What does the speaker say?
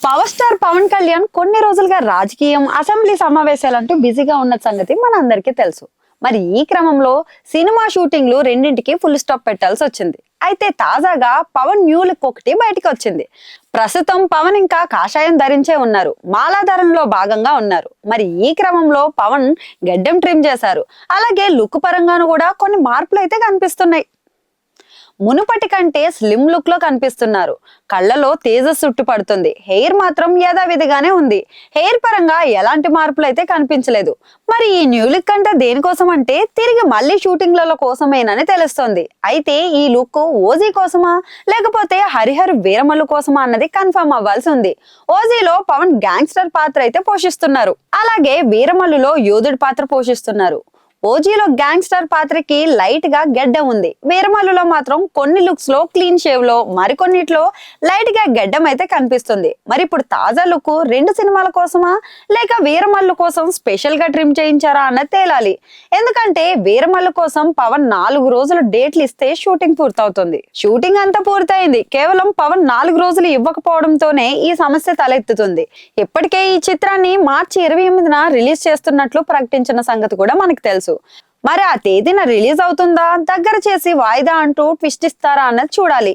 Power star Pawan Kalyan కొన్ని రోజులుగా రాజకీయం అసెంబ్లీ సమావేశాలంటూ బిజీగా ఉన్న సంగతి మనందరికీ తెలుసు. మరి ఈ క్రమంలో సినిమా షూటింగ్లు రెండింటికి ఫుల్ స్టాప్ పెట్టాల్సి వచ్చింది. అయితే తాజాగా పవన్ న్యూ లుక్ ఒకటి బయటికి వచ్చింది. ప్రస్తుతం పవన్ ఇంకా కాషాయం ధరించే ఉన్నారు, మాలాధారంలో భాగంగా ఉన్నారు. మరి ఈ క్రమంలో పవన్ గడ్డం ట్రిమ్ చేశారు. అలాగే లుక్ పరంగాను కూడా కొన్ని మార్పులు అయితే కనిపిస్తున్నాయి. మునుపటి కంటే స్లిమ్ లుక్ లో కనిపిస్తున్నారు. కళ్ళలో తేజస్సు పడుతుంది. హెయిర్ మాత్రం యథావిధిగానే ఉంది. హెయిర్ పరంగా ఎలాంటి మార్పులు అయితే కనిపించలేదు. మరి ఈ న్యూ లుక్ అంటే దేనికోసం అంటే తిరిగి మళ్ళీ షూటింగ్లలో కోసమేనని తెలుస్తోంది. అయితే ఈ లుక్ ఓజీ కోసమా లేకపోతే హరిహర్ వీరమల్లు కోసమా అన్నది కన్ఫర్మ్ అవ్వాల్సి ఉంది. ఓజీలో పవన్ గ్యాంగ్స్టర్ పాత్ర అయితే పోషిస్తున్నారు. అలాగే వీరమల్లులో యోధుడి పాత్ర పోషిస్తున్నారు. ఓజీలో గ్యాంగ్స్టర్ పాత్రకి లైట్ గా గెడ్డం ఉంది. వీరమల్లులో మాత్రం కొన్ని లుక్స్ లో క్లీన్ షేవ్ లో, మరికొన్నిట్లో లైట్ గా గెడ్డం అయితే కనిపిస్తుంది. మరి ఇప్పుడు తాజా లుక్ రెండు సినిమాల కోసమా లేక వీరమల్లు కోసం స్పెషల్ గా ట్రిమ్ చేయించారా అన్నది తేలాలి. ఎందుకంటే వీరమల్లు కోసం పవన్ 4 రోజులు డేట్లు ఇస్తే షూటింగ్ పూర్తవుతుంది. షూటింగ్ అంతా పూర్తయింది. కేవలం పవన్ 4 రోజులు ఇవ్వకపోవడంతోనే ఈ సమస్య తలెత్తుతుంది. ఇప్పటికే ఈ చిత్రాన్ని మార్చి 28న రిలీజ్ చేస్తున్నట్లు ప్రకటించిన సంగతి కూడా మనకు తెలుసు. మరి ఆ తేదీన రిలీజ్ అవుతుందా, దగ్గర చేసి వాయిదా అంటూ ట్విస్ట్ ఇస్తారా అన్నది చూడాలి.